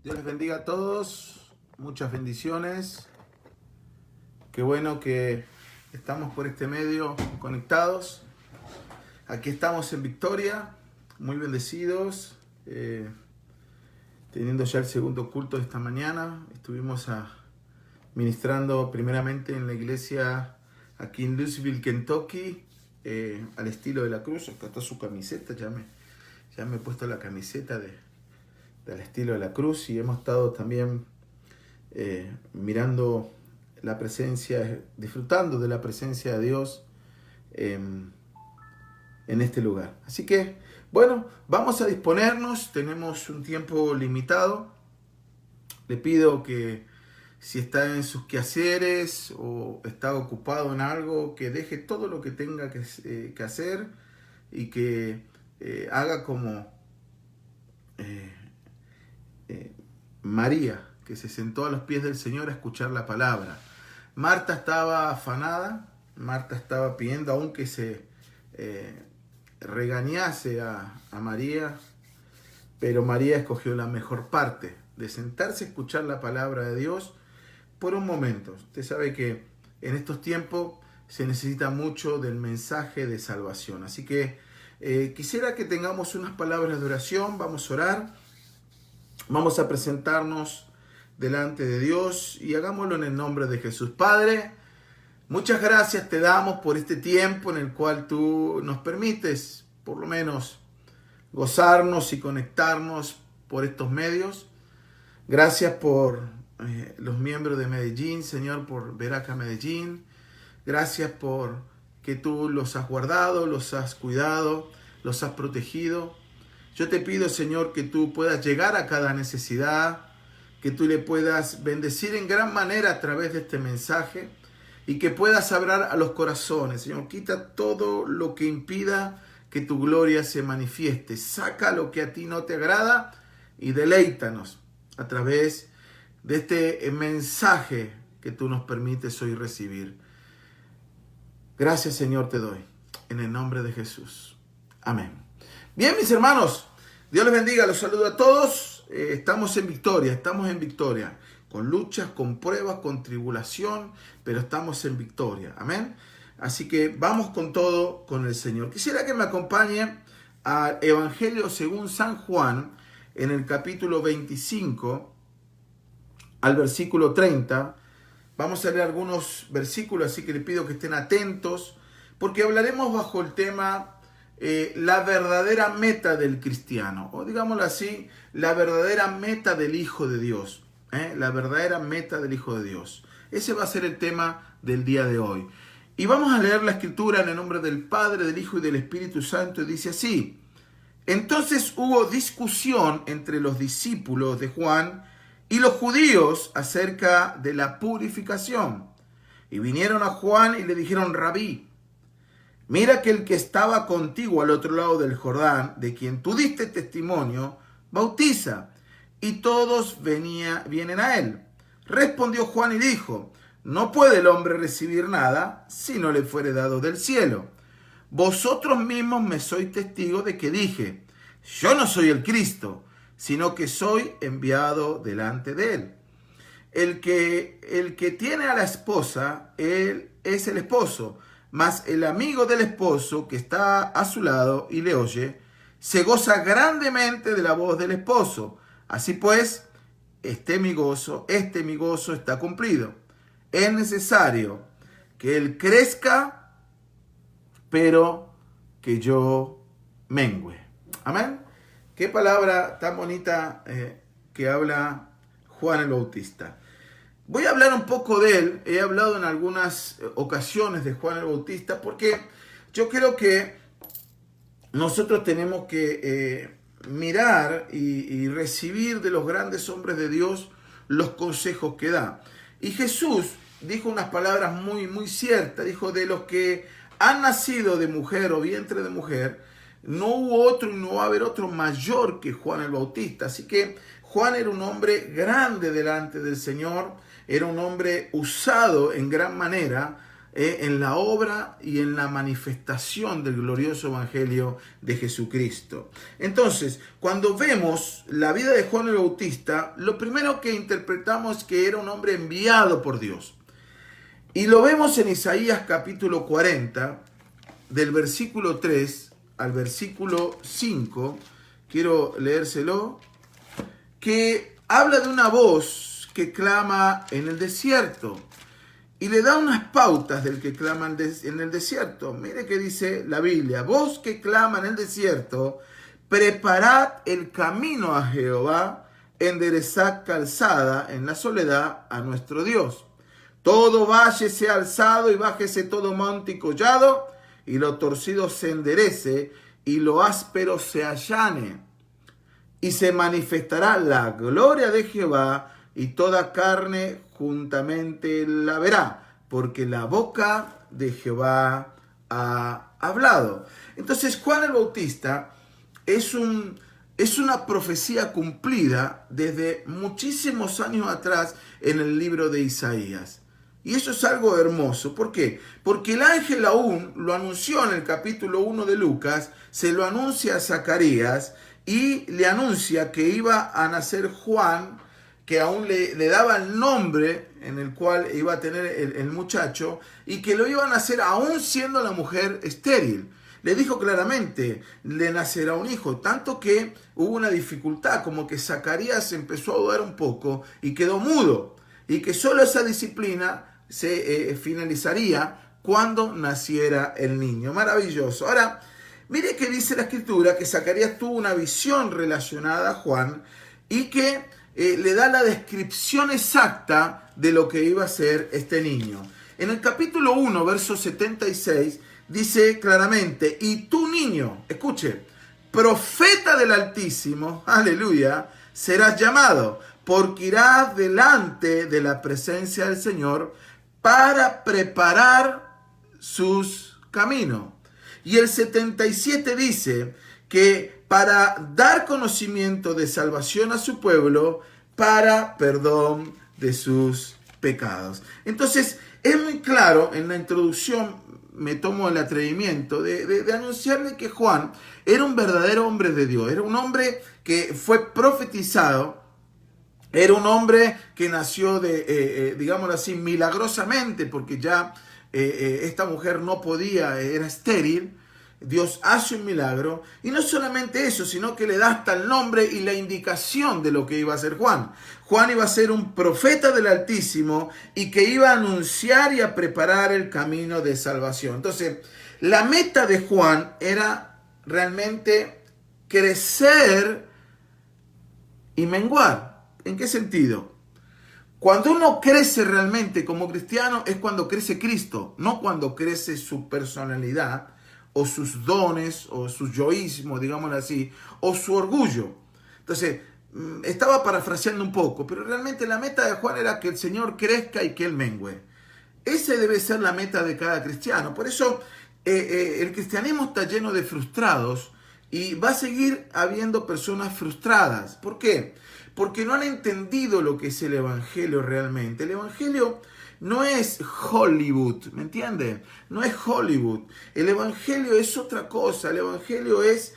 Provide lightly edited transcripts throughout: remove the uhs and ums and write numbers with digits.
Dios les bendiga a todos, muchas bendiciones. Qué bueno que estamos por este medio conectados. Aquí estamos en Victoria, muy bendecidos, teniendo ya el segundo culto de esta mañana. Estuvimos ministrando primeramente en la iglesia aquí en Louisville, Kentucky, al estilo de la cruz. Acá está su camiseta, ya me he puesto la camiseta del estilo de la cruz, y hemos estado también mirando la presencia, disfrutando de la presencia de Dios en este lugar. Así que, bueno, vamos a disponernos, tenemos un tiempo limitado. Le pido que si está en sus quehaceres o está ocupado en algo, que deje todo lo que tenga que hacer y que haga como María, que se sentó a los pies del Señor a escuchar la palabra. Marta estaba afanada, Marta estaba pidiendo aún que se regañase a María, pero María escogió la mejor parte, de sentarse a escuchar la palabra de Dios por un momento. Usted sabe que en estos tiempos se necesita mucho del mensaje de salvación. Así que quisiera que tengamos unas palabras de oración. Vamos a orar. Vamos a presentarnos delante de Dios y hagámoslo en el nombre de Jesús. Padre, muchas gracias te damos por este tiempo en el cual tú nos permites, por lo menos, gozarnos y conectarnos por estos medios. Gracias por los miembros de Medellín, Señor, por ver acá Medellín. Gracias por que tú los has guardado, los has cuidado, los has protegido. Yo te pido, Señor, que tú puedas llegar a cada necesidad, que tú le puedas bendecir en gran manera a través de este mensaje y que puedas hablar a los corazones. Señor, quita todo lo que impida que tu gloria se manifieste. Saca lo que a ti no te agrada y deleítanos a través de este mensaje que tú nos permites hoy recibir. Gracias, Señor, te doy en el nombre de Jesús. Amén. Bien, mis hermanos, Dios les bendiga, los saludo a todos. Estamos en victoria, con luchas, con pruebas, con tribulación, pero estamos en victoria, amén. Así que vamos con todo con el Señor. Quisiera que me acompañe al Evangelio según San Juan, en el capítulo 25, al versículo 30. Vamos a leer algunos versículos, así que les pido que estén atentos, porque hablaremos bajo el tema la verdadera meta del cristiano, o digámoslo así, la verdadera meta del Hijo de Dios. La verdadera meta del Hijo de Dios. Ese va a ser el tema del día de hoy. Y vamos a leer la escritura en el nombre del Padre, del Hijo y del Espíritu Santo, y dice así: entonces hubo discusión entre los discípulos de Juan y los judíos acerca de la purificación. Y vinieron a Juan y le dijeron: Rabí, mira que el que estaba contigo al otro lado del Jordán, de quien tú diste testimonio, bautiza, y todos vienen a él. Respondió Juan y dijo: no puede el hombre recibir nada si no le fuere dado del cielo. Vosotros mismos me sois testigos de que dije: yo no soy el Cristo, sino que soy enviado delante de él. El que tiene a la esposa, él es el esposo. Mas el amigo del esposo que está a su lado y le oye, se goza grandemente de la voz del esposo. Así pues, mi gozo está cumplido. Es necesario que él crezca, pero que yo mengüe. Amén. Qué palabra tan bonita que habla Juan el Bautista. Voy a hablar un poco de él. He hablado en algunas ocasiones de Juan el Bautista porque yo creo que nosotros tenemos que mirar y recibir de los grandes hombres de Dios los consejos que da. Y Jesús dijo unas palabras muy, muy ciertas. Dijo: de los que han nacido de mujer o vientre de mujer, no hubo otro y no va a haber otro mayor que Juan el Bautista. Así que Juan era un hombre grande delante del Señor. Era un hombre usado en gran manera en la obra y en la manifestación del glorioso evangelio de Jesucristo. Entonces, cuando vemos la vida de Juan el Bautista, lo primero que interpretamos es que era un hombre enviado por Dios. Y lo vemos en Isaías capítulo 40, del versículo 3 al versículo 5, quiero leérselo, que habla de una voz que clama en el desierto. Y le da unas pautas del que clama en el desierto. Mire que dice la Biblia: voz que clama en el desierto, preparad el camino a Jehová, enderezad calzada en la soledad a nuestro Dios. Todo valle sea alzado y bájese todo monte y collado, y lo torcido se enderece y lo áspero se allane. Y se manifestará la gloria de Jehová, y toda carne juntamente la verá, porque la boca de Jehová ha hablado. Entonces Juan el Bautista es una profecía cumplida desde muchísimos años atrás en el libro de Isaías. Y eso es algo hermoso. ¿Por qué? Porque el ángel aún lo anunció en el capítulo 1 de Lucas, se lo anuncia a Zacarías y le anuncia que iba a nacer Juan, que aún le daba el nombre en el cual iba a tener el muchacho, y que lo iban a hacer aún siendo la mujer estéril. Le dijo claramente, le nacerá un hijo, tanto que hubo una dificultad, como que Zacarías empezó a dudar un poco y quedó mudo, y que solo esa disciplina se finalizaría cuando naciera el niño. Maravilloso. Ahora, mire que dice la Escritura que Zacarías tuvo una visión relacionada a Juan y que le da la descripción exacta de lo que iba a ser este niño. En el capítulo 1, verso 76, dice claramente: y tú, niño, escuche, profeta del Altísimo, aleluya, serás llamado, porque irás delante de la presencia del Señor para preparar sus caminos. Y el 77 dice que para dar conocimiento de salvación a su pueblo, para perdón de sus pecados. Entonces, es muy claro, en la introducción me tomo el atrevimiento de anunciarle que Juan era un verdadero hombre de Dios, era un hombre que fue profetizado, era un hombre que nació digámoslo así, milagrosamente, porque ya esta mujer no podía, era estéril. Dios hace un milagro, y no solamente eso, sino que le da hasta el nombre y la indicación de lo que iba a ser Juan. Juan iba a ser un profeta del Altísimo y que iba a anunciar y a preparar el camino de salvación. Entonces, la meta de Juan era realmente crecer y menguar. ¿En qué sentido? Cuando uno crece realmente como cristiano es cuando crece Cristo, no cuando crece su personalidad, o sus dones, o su yoísmo, digámoslo así, o su orgullo. Entonces, estaba parafraseando un poco, pero realmente la meta de Juan era que el Señor crezca y que Él mengüe. Esa debe ser la meta de cada cristiano. Por eso, el cristianismo está lleno de frustrados, y va a seguir habiendo personas frustradas. ¿Por qué? Porque no han entendido lo que es el Evangelio realmente. El Evangelio no es Hollywood, ¿me entiende? No es Hollywood. El Evangelio es otra cosa. El Evangelio es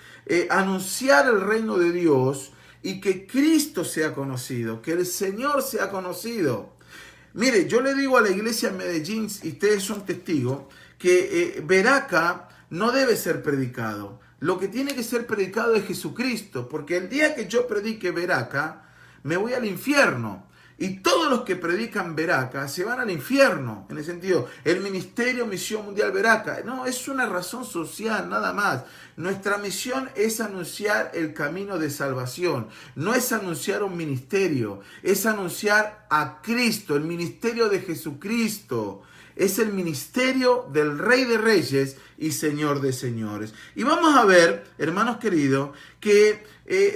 anunciar el reino de Dios y que Cristo sea conocido, que el Señor sea conocido. Mire, yo le digo a la iglesia en Medellín, y ustedes son testigos, que Beraka no debe ser predicado. Lo que tiene que ser predicado es Jesucristo, porque el día que yo predique Beraka, me voy al infierno. Y todos los que predican Beraka se van al infierno, en el sentido, el ministerio Misión Mundial Beraka. No, es una razón social, nada más. Nuestra misión es anunciar el camino de salvación. No es anunciar un ministerio, es anunciar a Cristo, el ministerio de Jesucristo. Es el ministerio del Rey de Reyes y Señor de Señores. Y vamos a ver, hermanos queridos, que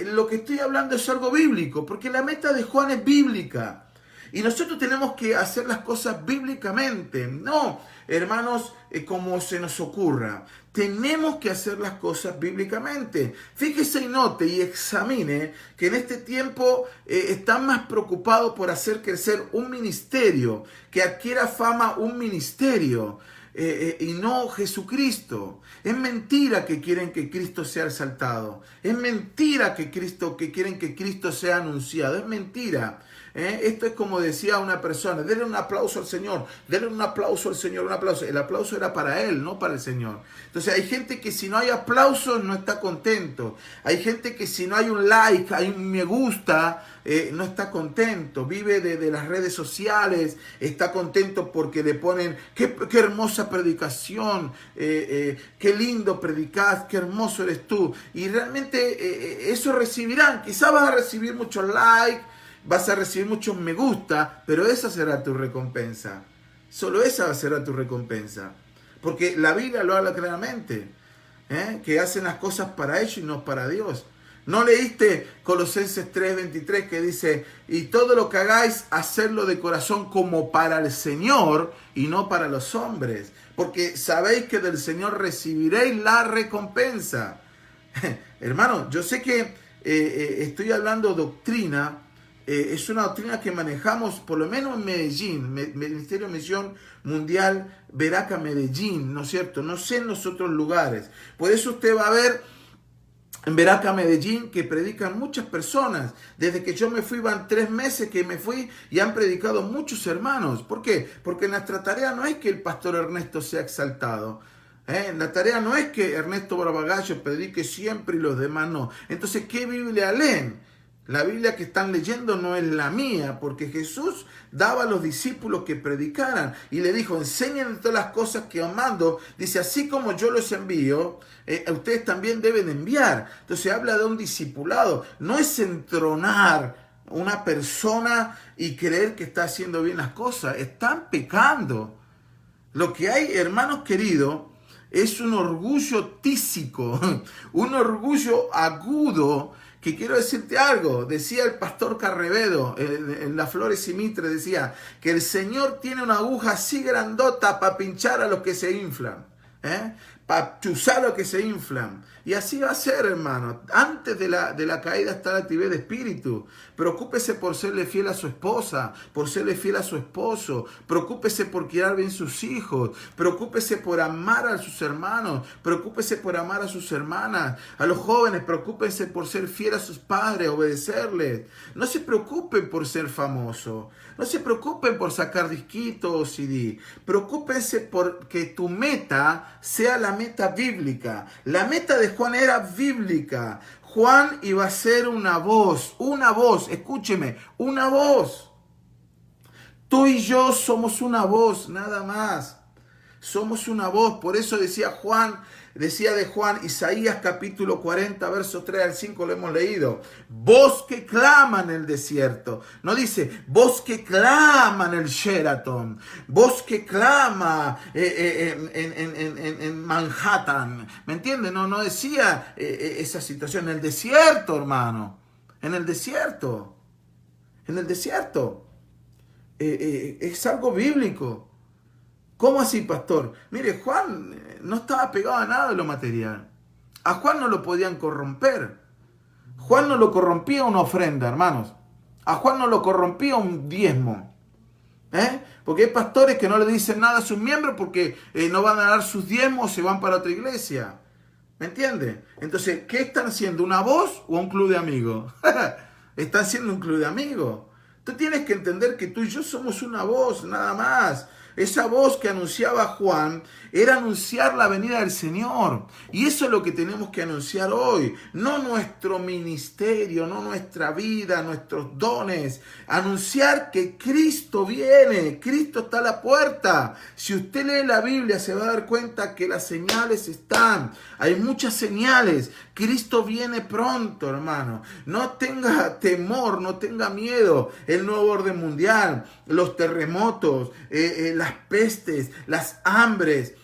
lo que estoy hablando es algo bíblico, porque la meta de Juan es bíblica. Y nosotros tenemos que hacer las cosas bíblicamente, no, hermanos, como se nos ocurra. Tenemos que hacer las cosas bíblicamente. Fíjese y note y examine que en este tiempo están más preocupados por hacer crecer un ministerio, que adquiera fama un ministerio. Y no Jesucristo. Es mentira que quieren que Cristo sea exaltado. Es mentira que quieren que Cristo sea anunciado. Es mentira. Esto es como decía una persona: denle un aplauso al Señor, denle un aplauso al Señor, un aplauso. El aplauso era para Él, no para el Señor. Entonces hay gente que si no hay aplausos no está contento. Hay gente que si no hay un like, hay un me gusta, no está contento. Vive de las redes sociales, está contento porque le ponen qué hermosa predicación, qué lindo predicás, qué hermoso eres tú. Y realmente eso recibirán. Quizás vas a recibir muchos likes, vas a recibir muchos me gusta, pero esa será tu recompensa. Solo esa será tu recompensa. Porque la Biblia lo habla claramente, que hacen las cosas para ellos y no para Dios. ¿No leíste Colosenses 3:23 que dice: y todo lo que hagáis, hacedlo de corazón como para el Señor y no para los hombres? Porque sabéis que del Señor recibiréis la recompensa. Hermano, yo sé que estoy hablando doctrina. Es una doctrina que manejamos por lo menos en Medellín, Ministerio de Misión Mundial Veraca Medellín, ¿no es cierto? No sé en los otros lugares. Por eso usted va a ver en Veraca Medellín que predican muchas personas. Desde que yo me fui, van 3 meses que me fui y han predicado muchos hermanos. ¿Por qué? Porque nuestra tarea no es que el pastor Ernesto sea exaltado. La tarea no es que Ernesto Barbagallo predique siempre y los demás no. Entonces, ¿qué Biblia leen? La Biblia que están leyendo no es la mía, porque Jesús daba a los discípulos que predicaran y le dijo: enseñen todas las cosas que os mando. Dice: así como yo los envío, ustedes también deben enviar. Entonces habla de un discipulado. No es entronar una persona y creer que está haciendo bien las cosas. Están pecando. Lo que hay, hermanos queridos, es un orgullo tísico, un orgullo agudo. Que quiero decirte algo, decía el pastor Carrevedo en Las Flores y Mitre, decía que el Señor tiene una aguja así grandota para pinchar a los que se inflan, para chuzar a los que se inflan. Y así va a ser, hermano. Antes de la caída está la actividad de espíritu. Preocúpese por serle fiel a su esposa, por serle fiel a su esposo. Preocúpese por criar bien sus hijos. Preocúpese por amar a sus hermanos. Preocúpese por amar a sus hermanas. A los jóvenes, preocúpese por ser fiel a sus padres, obedecerles. No se preocupen por ser famoso. No se preocupen por sacar disquitos o CD. Preocúpense por que tu meta sea la meta bíblica. La meta de Juan era bíblica. Juan iba a ser una voz, escúcheme, una voz. Tú y yo somos una voz, nada más. Somos una voz, por eso decía de Juan, Isaías capítulo 40, versos 3 al 5, lo hemos leído. Voz que clama en el desierto. No dice, voz que clama en el Sheraton. Voz que clama en Manhattan. ¿Me entiendes? No decía esa situación. En el desierto, hermano. En el desierto. En el desierto. Es algo bíblico. ¿Cómo así, pastor? Mire, Juan no estaba pegado a nada de lo material. A Juan no lo podían corromper. Juan no lo corrompía una ofrenda, hermanos. A Juan no lo corrompía un diezmo. Porque hay pastores que no le dicen nada a sus miembros porque no van a dar sus diezmos o se van para otra iglesia. ¿Me entiende? Entonces, ¿qué están haciendo? ¿Una voz o un club de amigos? Están haciendo un club de amigos. Tú tienes que entender que tú y yo somos una voz, nada más. Esa voz que anunciaba Juan era anunciar la venida del Señor. Y eso es lo que tenemos que anunciar hoy. No nuestro ministerio, no nuestra vida, nuestros dones. Anunciar que Cristo viene. Cristo está a la puerta. Si usted lee la Biblia se va a dar cuenta que las señales están. Hay muchas señales. Cristo viene pronto, hermano. No tenga temor, no tenga miedo. El nuevo orden mundial, los terremotos, las pestes, las hambres.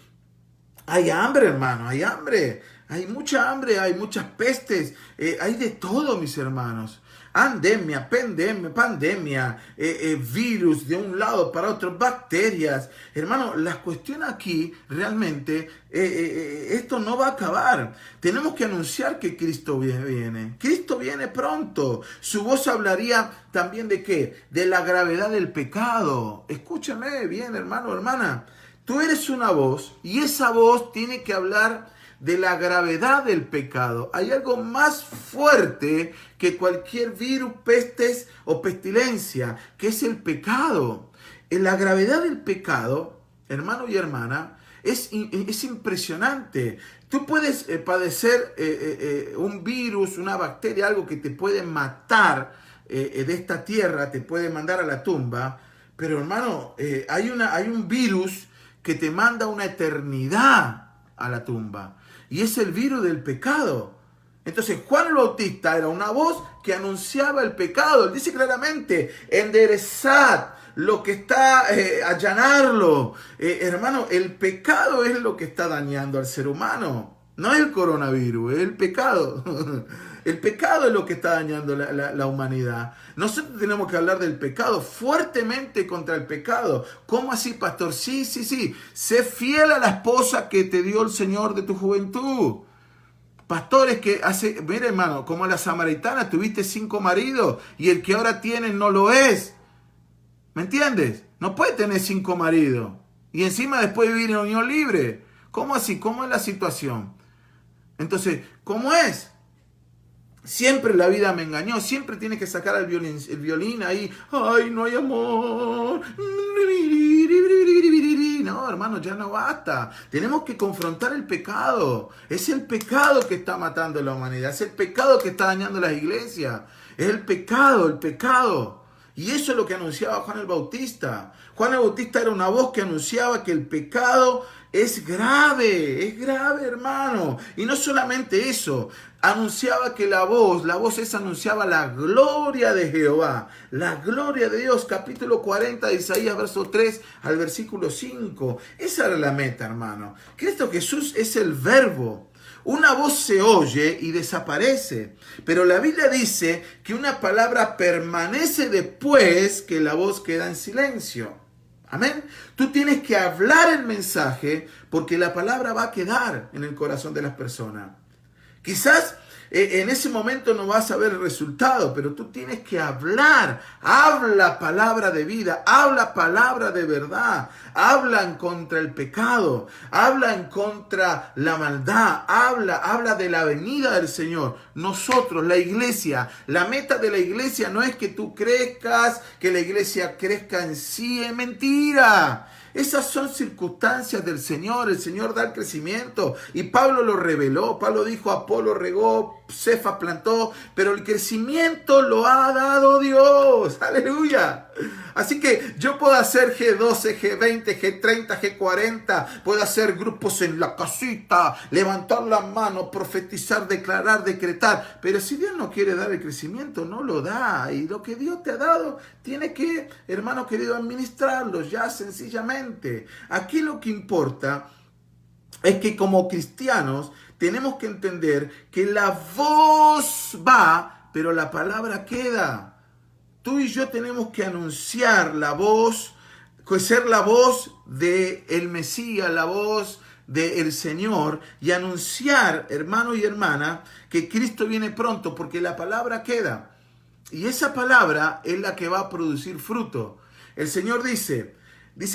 Hay hambre, hermano, hay hambre. Hay mucha hambre, hay muchas pestes. Hay de todo, mis hermanos. Andemia, pandemia, virus de un lado para otro, bacterias. Hermano, la cuestión aquí realmente, esto no va a acabar. Tenemos que anunciar que Cristo viene. Cristo viene pronto. Su voz hablaría también de ¿qué? De la gravedad del pecado. Escúchame bien, hermano, hermana. Tú eres una voz y esa voz tiene que hablar de la gravedad del pecado. Hay algo más fuerte que cualquier virus, pestes o pestilencia, que es el pecado. En la gravedad del pecado, hermano y hermana, es impresionante. Tú puedes padecer un virus, una bacteria, algo que te puede matar de esta tierra, te puede mandar a la tumba, pero hermano, hay un virus que te manda una eternidad a la tumba. Y es el virus del pecado. Entonces Juan el Bautista era una voz que anunciaba el pecado. Él dice claramente, enderezad lo que está, allanarlo. Hermano, el pecado es lo que está dañando al ser humano. No es el coronavirus, es el pecado. El pecado es lo que está dañando la humanidad. Nosotros tenemos que hablar del pecado, fuertemente contra el pecado. ¿Cómo así, pastor? Sí. Sé fiel a la esposa que te dio el Señor de tu juventud. Pastores que mira hermano, como la samaritana, tuviste 5 maridos y el que ahora tienes no lo es. ¿Me entiendes? No puede tener 5 maridos y encima después vivir en unión libre. ¿Cómo así? ¿Cómo es la situación? Entonces, ¿cómo es? Siempre la vida me engañó, siempre tienes que sacar el violín ahí. ¡Ay, no hay amor! No, hermano, ya no basta. Tenemos que confrontar el pecado. Es el pecado que está matando a la humanidad. Es el pecado que está dañando las iglesias. Es el pecado. Y eso es lo que anunciaba Juan el Bautista. Juan el Bautista era una voz que anunciaba que el pecado es grave, hermano. Y no solamente eso, anunciaba que la voz esa anunciaba la gloria de Jehová, la gloria de Dios, capítulo 40 de Isaías, verso 3 al versículo 5. Esa era la meta, hermano. Cristo Jesús es el verbo. Una voz se oye y desaparece, pero la Biblia dice que una palabra permanece después que la voz queda en silencio. Amén. Tú tienes que hablar el mensaje porque la palabra va a quedar en el corazón de las personas. Quizás en ese momento no vas a ver el resultado, pero tú tienes que hablar. Habla palabra de vida, habla palabra de verdad, habla en contra el pecado, habla en contra la maldad, habla de la venida del Señor. Nosotros, la iglesia, la meta de la iglesia no es que tú crezcas, que la iglesia crezca en sí, es mentira. Esas son circunstancias del Señor. El Señor da el crecimiento y Pablo lo reveló. Pablo dijo, Apolo regó, Cefas plantó, pero el crecimiento lo ha dado Dios. Aleluya. Así que yo puedo hacer G12, G20, G30, G40, puedo hacer grupos en la casita, levantar la mano, profetizar, declarar, decretar, pero si Dios no quiere dar el crecimiento, no lo da. Y lo que Dios te ha dado, tiene que, hermano querido, administrarlo ya sencillamente. Aquí lo que importa es que como cristianos tenemos que entender que la voz va, pero la palabra queda. Tú y yo tenemos que anunciar la voz, ser la voz del Mesías, la voz del Señor, y anunciar, hermano y hermana, que Cristo viene pronto, porque la palabra queda. Y esa palabra es la que va a producir fruto. El Señor dice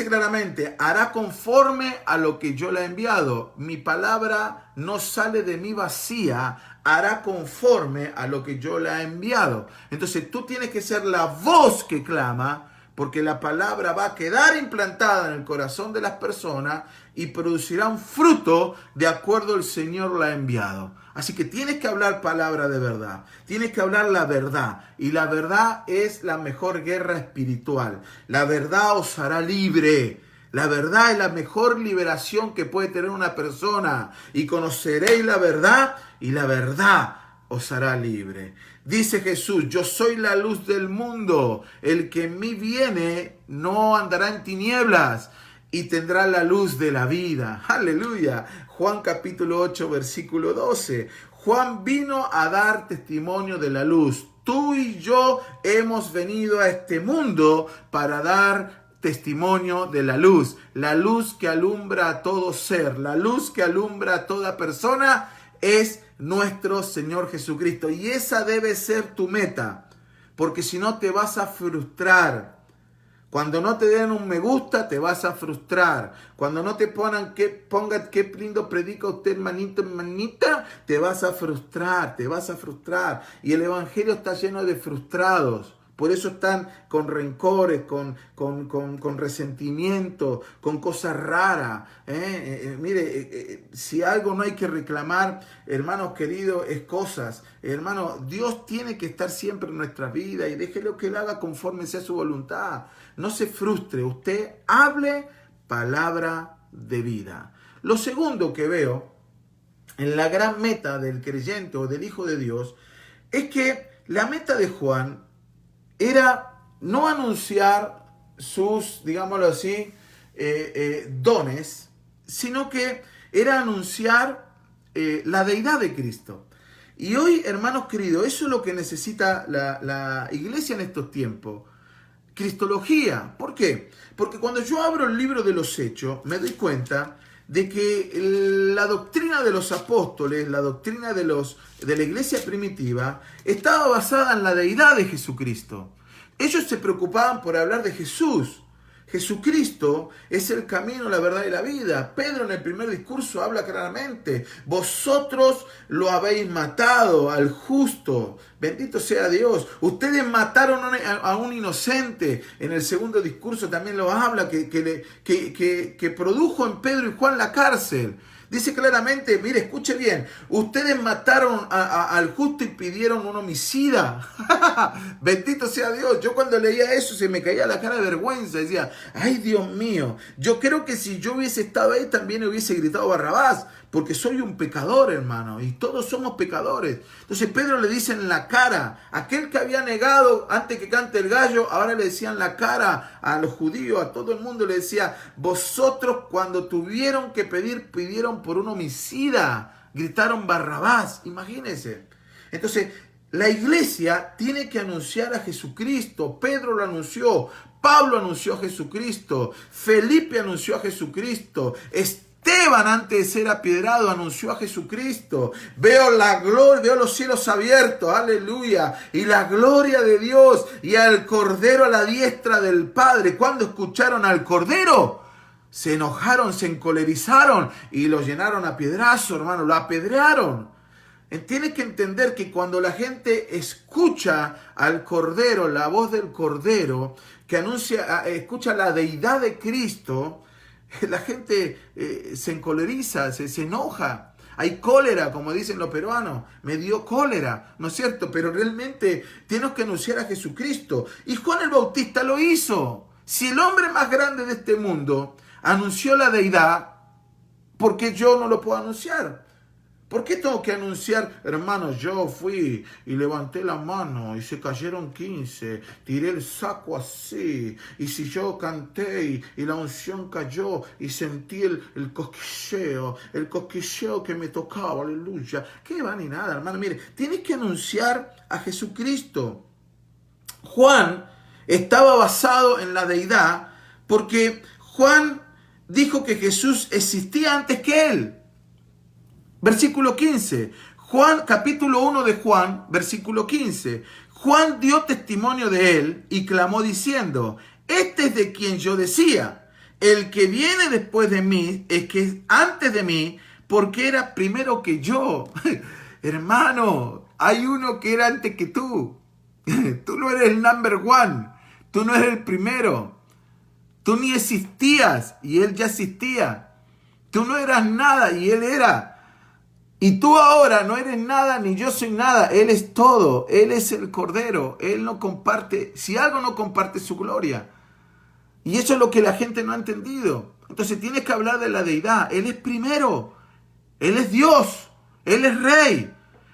claramente, hará conforme a lo que yo le he enviado. Mi palabra no sale de mí vacía, hará conforme a lo que yo le he enviado. Entonces tú tienes que ser la voz que clama, porque la palabra va a quedar implantada en el corazón de las personas y producirá un fruto de acuerdo al Señor la ha enviado. Así que tienes que hablar palabra de verdad, tienes que hablar la verdad, y la verdad es la mejor guerra espiritual. La verdad os hará libre. La verdad es la mejor liberación que puede tener una persona, y conoceréis la verdad, y la verdad os hará libre. Dice Jesús, yo soy la luz del mundo, el que en mí viene no andará en tinieblas, y tendrá la luz de la vida. Aleluya. Juan capítulo 8, versículo 12. Juan vino a dar testimonio de la luz. Tú y yo hemos venido a este mundo para dar testimonio de la luz que alumbra a todo ser, la luz que alumbra a toda persona es nuestro Señor Jesucristo. Y esa debe ser tu meta, porque si no te vas a frustrar. Cuando no te den un me gusta, te vas a frustrar. Cuando no te pongan qué lindo predica usted, hermanito, hermanita, te vas a frustrar, te vas a frustrar. Y el evangelio está lleno de frustrados. Por eso están con rencores, con resentimiento, con cosas raras. Mire, si algo no hay que reclamar, hermanos queridos, es cosas. Hermano, Dios tiene que estar siempre en nuestra vida y déjelo que Él haga conforme sea su voluntad. No se frustre, usted hable palabra de vida. Lo segundo que veo en la gran meta del creyente o del Hijo de Dios es que la meta de Juan era no anunciar sus, digámoslo así, dones, sino que era anunciar la deidad de Cristo. Y hoy, hermanos queridos, eso es lo que necesita la iglesia en estos tiempos. Cristología. ¿Por qué? Porque cuando yo abro el libro de los Hechos, me doy cuenta de que la doctrina de los apóstoles, la doctrina de la iglesia primitiva, estaba basada en la deidad de Jesucristo. Ellos se preocupaban por hablar de Jesús. Jesucristo es el camino, la verdad y la vida. Pedro en el primer discurso habla claramente. Vosotros lo habéis matado al justo. Bendito sea Dios. Ustedes mataron a un inocente. En el segundo discurso también lo habla, que produjo en Pedro y Juan la cárcel. Dice claramente, mire, escuche bien, ustedes mataron al justo y pidieron un homicida. Bendito sea Dios. Yo cuando leía eso se me caía la cara de vergüenza. Decía, ay Dios mío, yo creo que si yo hubiese estado ahí también hubiese gritado Barrabás, porque soy un pecador, hermano, y todos somos pecadores. Entonces Pedro le dice en la cara, aquel que había negado antes que cante el gallo, ahora le decía en la cara a los judíos, a todo el mundo le decía, vosotros cuando tuvieron que pedir, pidieron por un homicida, gritaron Barrabás, imagínense. Entonces, la iglesia tiene que anunciar a Jesucristo. Pedro lo anunció, Pablo anunció a Jesucristo, Felipe anunció a Jesucristo, Esteban, antes de ser apiedrado, anunció a Jesucristo. Veo la gloria, veo los cielos abiertos, aleluya, y la gloria de Dios y al Cordero a la diestra del Padre. Cuando escucharon al Cordero, se enojaron, se encolerizaron y lo llenaron a piedrazo, hermano, lo apedrearon. Tienes que entender que cuando la gente escucha al Cordero, la voz del Cordero, que anuncia, escucha la deidad de Cristo, la gente se encoleriza, se enoja. Hay cólera, como dicen los peruanos. Me dio cólera, ¿no es cierto? Pero realmente tenemos que anunciar a Jesucristo. Y Juan el Bautista lo hizo. Si el hombre más grande de este mundo anunció la deidad, ¿por qué yo no lo puedo anunciar? ¿Por qué tengo que anunciar, hermanos, yo fui y levanté la mano y se cayeron 15, tiré el saco así, y si yo canté y la unción cayó y sentí el cosquilleo que me tocaba, aleluya? ¿Qué va ni nada, hermano? Mire, tienes que anunciar a Jesucristo. Juan estaba basado en la deidad porque Juan dijo que Jesús existía antes que él. Versículo 15, Juan, capítulo 1 de Juan, versículo 15. Juan dio testimonio de él y clamó diciendo, este es de quien yo decía, el que viene después de mí es que es antes de mí, porque era primero que yo. Hermano, hay uno que era antes que tú. Tú no eres el number one, tú no eres el primero. Tú ni existías y él ya existía. Tú no eras nada y él era. Y tú ahora no eres nada ni yo soy nada. Él es todo. Él es el Cordero. Él no comparte, si algo no comparte su gloria. Y eso es lo que la gente no ha entendido. Entonces tienes que hablar de la deidad. Él es primero. Él es Dios. Él es Rey.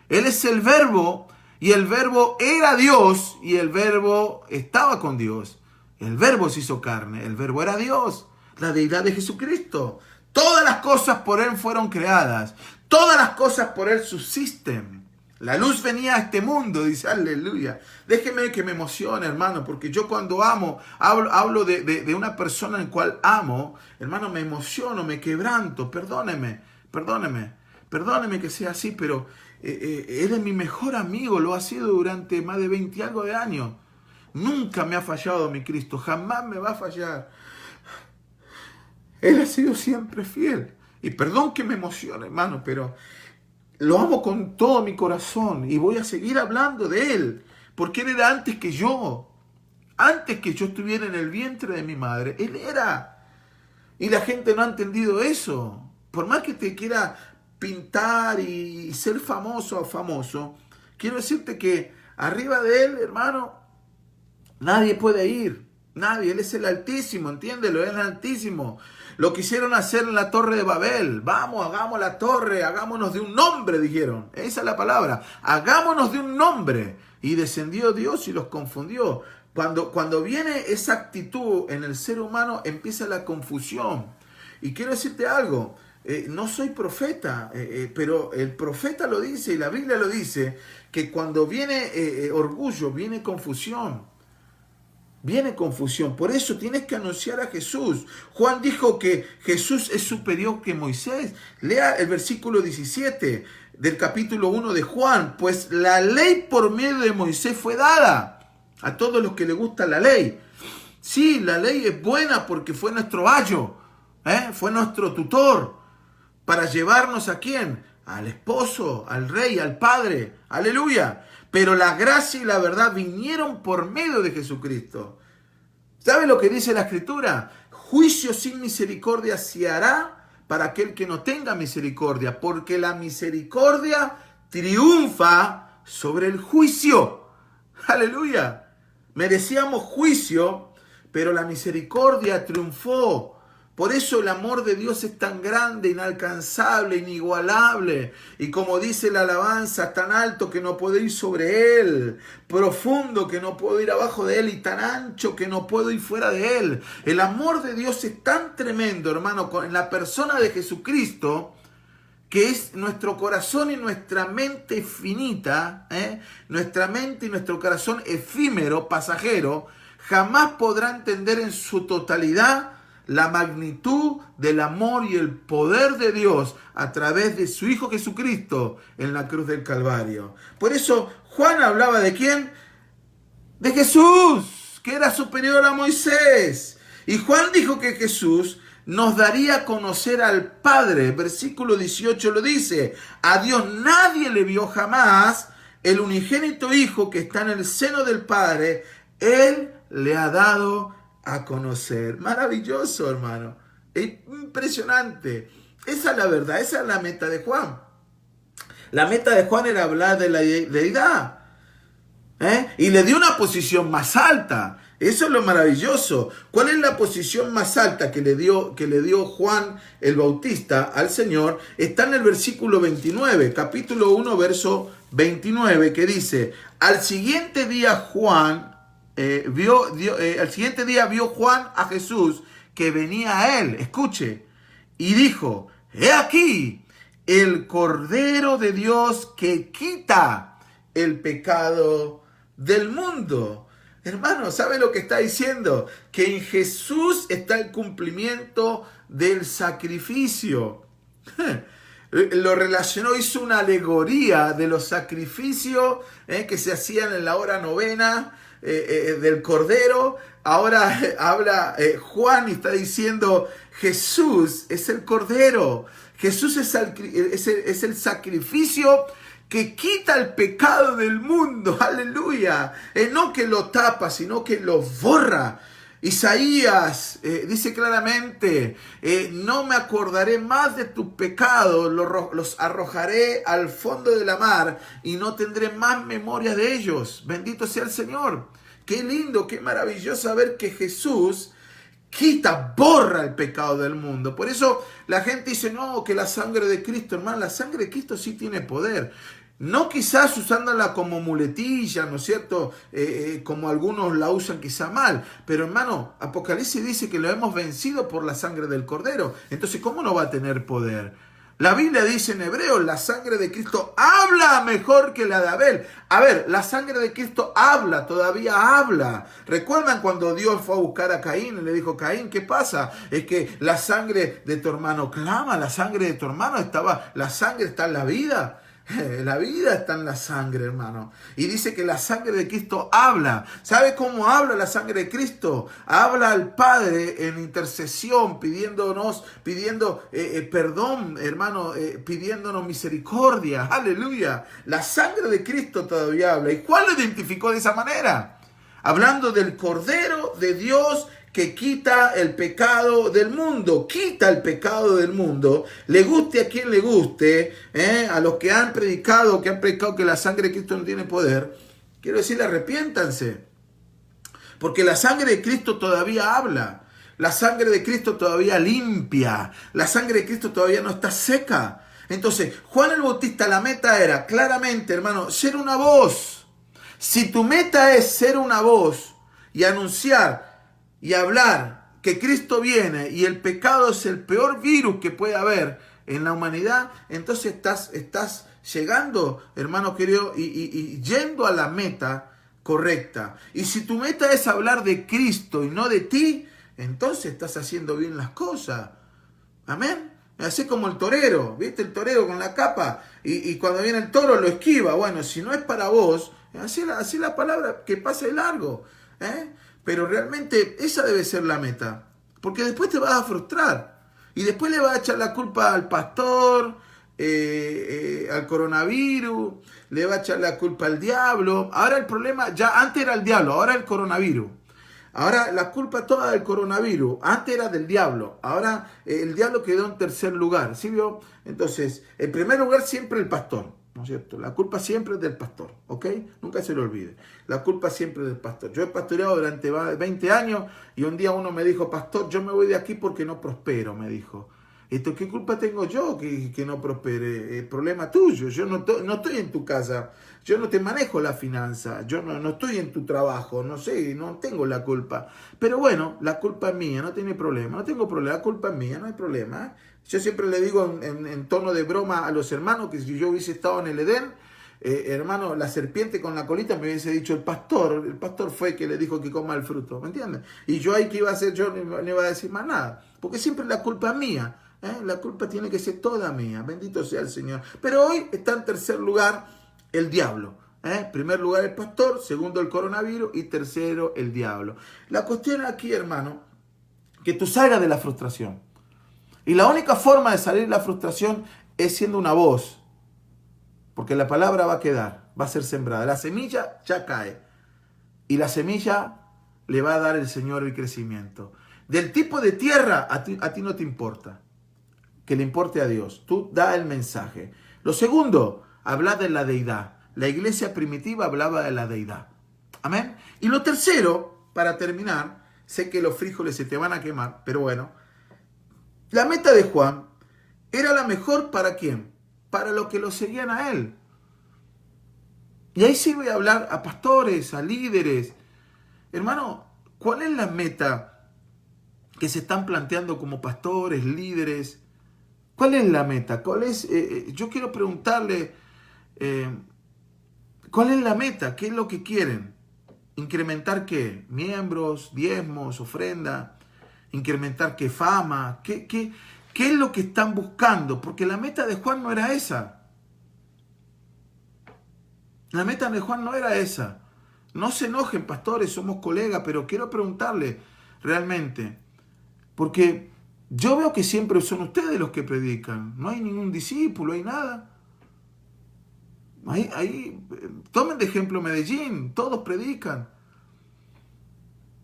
Él es el Verbo. Y el Verbo era Dios. Y el Verbo estaba con Dios. El Verbo se hizo carne. El Verbo era Dios. La deidad de Jesucristo. Todas las cosas por Él fueron creadas. Todas las cosas por Él subsisten. La luz venía a este mundo, dice, aleluya. Déjeme que me emocione, hermano, porque yo cuando hablo de una persona en cual amo, hermano, me emociono, me quebranto, perdóneme que sea así, pero él es mi mejor amigo, lo ha sido durante más de 20 y algo de años. Nunca me ha fallado mi Cristo, jamás me va a fallar. Él ha sido siempre fiel. Y perdón que me emocione, hermano, pero lo amo con todo mi corazón y voy a seguir hablando de él, porque él era antes que yo estuviera en el vientre de mi madre, él era. Y la gente no ha entendido eso. Por más que te quiera pintar y ser famoso o famoso, quiero decirte que arriba de él, hermano, nadie puede ir. Nadie, él es el Altísimo, entiéndelo, él es el Altísimo. Lo quisieron hacer en la Torre de Babel. Vamos, hagamos la torre, hagámonos de un nombre, dijeron. Esa es la palabra. Hagámonos de un nombre. Y descendió Dios y los confundió. Cuando viene esa actitud en el ser humano, empieza la confusión. Y quiero decirte algo. No soy profeta, pero el profeta lo dice y la Biblia lo dice, que cuando viene orgullo, viene confusión. Viene confusión, por eso tienes que anunciar a Jesús. Juan dijo que Jesús es superior que Moisés. Lea el versículo 17 del capítulo 1 de Juan. Pues la ley por medio de Moisés fue dada a todos los que les gusta la ley. Sí, la ley es buena porque fue nuestro ayo, fue nuestro tutor para llevarnos ¿a quién? Al esposo, al rey, al padre. Aleluya. Pero la gracia y la verdad vinieron por medio de Jesucristo. ¿Sabe lo que dice la Escritura? Juicio sin misericordia se hará para aquel que no tenga misericordia, porque la misericordia triunfa sobre el juicio. Aleluya. Merecíamos juicio, pero la misericordia triunfó. Por eso el amor de Dios es tan grande, inalcanzable, inigualable. Y como dice la alabanza, tan alto que no puedo ir sobre él, profundo que no puedo ir abajo de él y tan ancho que no puedo ir fuera de él. El amor de Dios es tan tremendo, hermano, en la persona de Jesucristo, que es nuestro corazón y nuestra mente finita, nuestra mente y nuestro corazón efímero, pasajero, jamás podrá entender en su totalidad la magnitud del amor y el poder de Dios a través de su Hijo Jesucristo en la cruz del Calvario. Por eso Juan hablaba ¿de quién? De Jesús, que era superior a Moisés. Y Juan dijo que Jesús nos daría a conocer al Padre. Versículo 18 lo dice: a Dios nadie le vio jamás, el unigénito Hijo que está en el seno del Padre, Él le ha dado a conocer. Maravilloso, hermano. Es impresionante. Esa es la verdad, esa es la meta de Juan. La meta de Juan era hablar de la deidad. Y le dio una posición más alta. Eso es lo maravilloso. ¿Cuál es la posición más alta que le dio Juan el Bautista al Señor? Está en el versículo 29, capítulo 1, verso 29, que dice: al siguiente día vio Juan a Jesús que venía a él, escuche, y dijo: he aquí el Cordero de Dios que quita el pecado del mundo. Hermano, ¿sabe lo que está diciendo? Que en Jesús está el cumplimiento del sacrificio. Lo relacionó, hizo una alegoría de los sacrificios que se hacían en la hora novena del Cordero. Ahora habla Juan y está diciendo: Jesús es el Cordero. Jesús es el sacrificio que quita el pecado del mundo. Aleluya. No que lo tapa, sino que lo borra. Isaías dice claramente: no me acordaré más de tus pecados, los arrojaré al fondo de la mar y no tendré más memoria de ellos. Bendito sea el Señor. Qué lindo, qué maravilloso saber que Jesús borra el pecado del mundo. Por eso la gente dice: no, que la sangre de Cristo, hermano, la sangre de Cristo sí tiene poder. No quizás usándola como muletilla, ¿no es cierto? Como algunos la usan quizá mal. Pero hermano, Apocalipsis dice que lo hemos vencido por la sangre del Cordero. Entonces, ¿cómo no va a tener poder? La Biblia dice en Hebreos, la sangre de Cristo habla mejor que la de Abel. A ver, la sangre de Cristo habla, todavía habla. ¿Recuerdan cuando Dios fue a buscar a Caín y le dijo, Caín, ¿qué pasa? Es que la sangre de tu hermano clama, la sangre de tu hermano la sangre está en la vida. La vida está en la sangre, hermano. Y dice que la sangre de Cristo habla. ¿Sabe cómo habla la sangre de Cristo? Habla al Padre en intercesión, pidiendo perdón, hermano, pidiéndonos misericordia. Aleluya. La sangre de Cristo todavía habla. ¿Y cuál lo identificó de esa manera? Hablando del Cordero de Dios que quita el pecado del mundo, quita el pecado del mundo, le guste a quien le guste, a los que han predicado que la sangre de Cristo no tiene poder, quiero decirle, arrepiéntanse, porque la sangre de Cristo todavía habla, la sangre de Cristo todavía limpia, la sangre de Cristo todavía no está seca. Entonces, Juan el Bautista, la meta era, claramente, hermano, ser una voz. Si tu meta es ser una voz y anunciar y hablar que Cristo viene y el pecado es el peor virus que puede haber en la humanidad, entonces estás llegando, hermano querido, y yendo a la meta correcta. Y si tu meta es hablar de Cristo y no de ti, entonces estás haciendo bien las cosas. Amén. Así como el torero, ¿viste? El torero con la capa y cuando viene el toro lo esquiva. Bueno, si no es para vos, así la palabra que pase de largo, Pero realmente esa debe ser la meta, porque después te vas a frustrar y después le vas a echar la culpa al pastor, al coronavirus, le va a echar la culpa al diablo. Ahora el problema, ya antes era el diablo, ahora el coronavirus. Ahora la culpa toda del coronavirus, antes era del diablo, ahora el diablo quedó en tercer lugar, ¿sí vio? Entonces, en primer lugar siempre el pastor, ¿no es cierto? La culpa siempre es del pastor, ¿ok? Nunca se lo olvide, la culpa siempre es del pastor. Yo he pastoreado durante 20 años y un día uno me dijo, pastor, yo me voy de aquí porque no prospero, me dijo. Esto, ¿qué culpa tengo yo que no prospere? El problema tuyo, yo no estoy en tu casa, yo no te manejo la finanza, yo no estoy en tu trabajo, no sé, no tengo la culpa. Pero bueno, la culpa es mía, no tiene problema, no tengo problema, la culpa es mía, no hay problema. Yo siempre le digo en tono de broma a los hermanos que si yo hubiese estado en el Edén, hermano, la serpiente con la colita me hubiese dicho el pastor fue que le dijo que coma el fruto, ¿me entiendes? Y yo ahí que iba a hacer, yo no iba a decir más nada, porque siempre la culpa es mía. La culpa tiene que ser toda mía, bendito sea el Señor. Pero hoy está en tercer lugar el diablo. Primer lugar el pastor, segundo el coronavirus y tercero el diablo. La cuestión aquí, hermano, que tú salgas de la frustración. Y la única forma de salir de la frustración es siendo una voz. Porque la palabra va a quedar, va a ser sembrada. La semilla ya cae. Y la semilla le va a dar el Señor el crecimiento. Del tipo de tierra a ti no te importa. Que le importe a Dios. Tú da el mensaje. Lo segundo, habla de la deidad. La iglesia primitiva hablaba de la deidad. Amén. Y lo tercero, para terminar, sé que los frijoles se te van a quemar, pero bueno, la meta de Juan era la mejor ¿para quién? Para los que lo seguían a él. Y ahí sí voy a hablar a pastores, a líderes. Hermano, ¿cuál es la meta que se están planteando como pastores, líderes? ¿Cuál es la meta? Yo quiero preguntarle, ¿cuál es la meta? ¿Qué es lo que quieren? ¿Incrementar qué? ¿Miembros, diezmos, ofrenda? ¿Incrementar qué? ¿Fama? ¿Qué es lo que están buscando? Porque la meta de Juan no era esa. La meta de Juan no era esa. No se enojen, pastores, somos colegas, pero quiero preguntarle realmente, porque yo veo que siempre son ustedes los que predican. No hay ningún discípulo, hay nada. Tomen de ejemplo Medellín, todos predican.